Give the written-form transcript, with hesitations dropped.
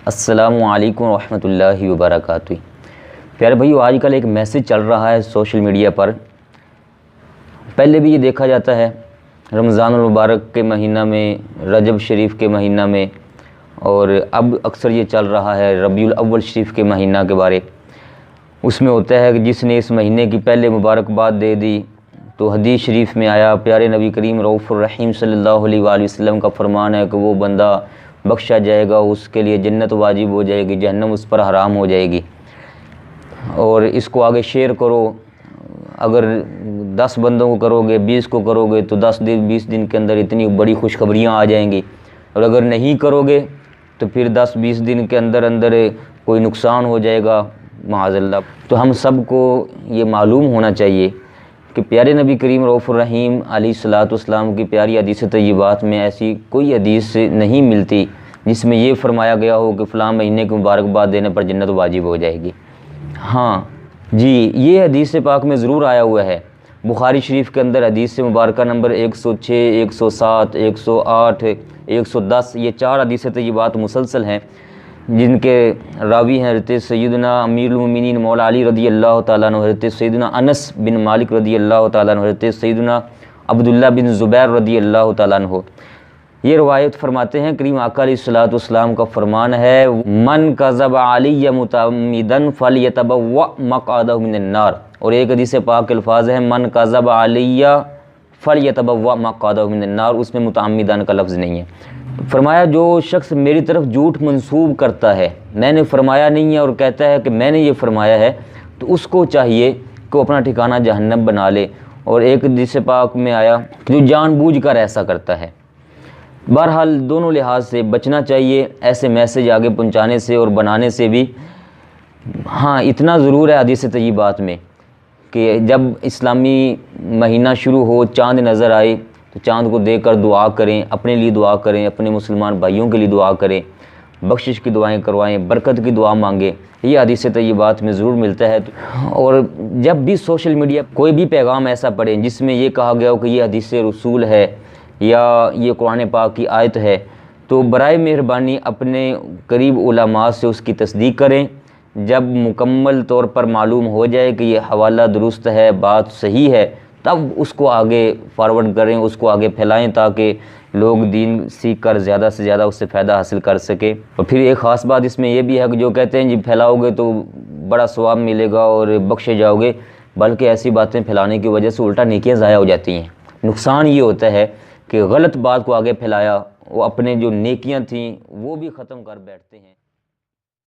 السلام علیکم ورحمۃ اللہ وبرکاتہ۔ پیارے بھائیو، آج کل ایک میسیج چل رہا ہے سوشل میڈیا پر، پہلے بھی یہ دیکھا جاتا ہے رمضان المبارک کے مہینہ میں، رجب شریف کے مہینہ میں، اور اب اکثر یہ چل رہا ہے ربیع الاول شریف کے مہینہ کے بارے۔ اس میں ہوتا ہے کہ جس نے اس مہینے کی پہلے مبارکباد دے دی تو حدیث شریف میں آیا، پیارے نبی کریم رؤوف الرحیم صلی اللہ علیہ وآلہ وسلم کا فرمان ہے کہ وہ بندہ بخشا جائے گا، اس کے لیے جنت واجب ہو جائے گی، جہنم اس پر حرام ہو جائے گی۔ اور اس کو آگے شیئر کرو، اگر 10 بندوں کو کرو گے، 20 کو کرو گے تو 10 دن 20 دن کے اندر اتنی بڑی خوشخبریاں آ جائیں گی، اور اگر نہیں کرو گے تو پھر 10-20 دن کے اندر کوئی نقصان ہو جائے گا معاذ اللہ۔ تو ہم سب کو یہ معلوم ہونا چاہیے کہ پیارے نبی کریم رؤوف الرحیم علیہ الصلوۃ والسلام کی پیاری حدیث طیبات میں ایسی کوئی حدیث نہیں ملتی جس میں یہ فرمایا گیا ہو کہ فلاں مہینے کی مبارکباد دینے پر جنت واجب ہو جائے گی۔ ہاں جی، یہ حدیث پاک میں ضرور آیا ہوا ہے۔ بخاری شریف کے اندر حدیث مبارکہ نمبر 106، 107، 108، 110، یہ 4 حدیث طیبات مسلسل ہیں، جن کے راوی ہیں حضرت سیدنا امیر المومنین مولا علی رضی اللہ تعالیٰ عنہ، حضرت سیدنا انس بن مالک رضی اللہ تعالیٰ عنہ، حضرت سیدنا عبداللہ بن زبیر رضی اللہ تعالیٰ عنہ۔ یہ روایت فرماتے ہیں کریم آقا علیہ الصلوۃ والسلام کا فرمان ہے، من کذب علی متعمدا فلیتبوأ مقعدہ من النار، اور ایک حدیث پاک کے الفاظ ہیں من کذب علی فلیتبوأ مقعدہ من النار، اس میں متعمدان کا لفظ نہیں ہے۔ فرمایا جو شخص میری طرف جھوٹ منسوب کرتا ہے، میں نے فرمایا نہیں ہے، اور کہتا ہے کہ میں نے یہ فرمایا ہے، تو اس کو چاہیے کہ وہ اپنا ٹھکانہ جہنم بنا لے۔ اور ایک حدیث پاک میں آیا جو جان بوجھ کر ایسا کرتا ہے۔ بہرحال دونوں لحاظ سے بچنا چاہیے ایسے میسیج آگے پہنچانے سے اور بنانے سے بھی۔ ہاں اتنا ضرور ہے حدیث طیبات میں کہ جب اسلامی مہینہ شروع ہو، چاند نظر آئے تو چاند کو دیکھ کر دعا کریں، اپنے لیے دعا کریں، اپنے مسلمان بھائیوں کے لیے دعا کریں، بخشش کی دعائیں کروائیں، برکت کی دعا مانگیں، یہ حدیث طیبات میں ضرور ملتا ہے۔ اور جب بھی سوشل میڈیا کوئی بھی پیغام ایسا پڑھیں جس میں یہ کہا گیا ہو کہ یہ حدیث رسول ہے یا یہ قرآن پاک کی آیت ہے، تو برائے مہربانی اپنے قریب علماء سے اس کی تصدیق کریں۔ جب مکمل طور پر معلوم ہو جائے کہ یہ حوالہ درست ہے، بات صحیح ہے، تب اس کو آگے فارورڈ کریں، اس کو آگے پھیلائیں تاکہ لوگ دین سیکھ کر زیادہ سے زیادہ اس سے فائدہ حاصل کر سکیں۔ اور پھر ایک خاص بات اس میں یہ بھی ہے کہ جو کہتے ہیں جی پھیلاؤ گے تو بڑا ثواب ملے گا اور بخشے جاؤ گے، بلکہ ایسی باتیں پھیلانے کی وجہ سے الٹا نیکیاں ضائع ہو جاتی ہیں۔ نقصان یہ ہوتا ہے کہ غلط بات کو آگے پھیلایا، وہ اپنے جو نیکیاں تھیں وہ بھی ختم کر بیٹھتے ہیں۔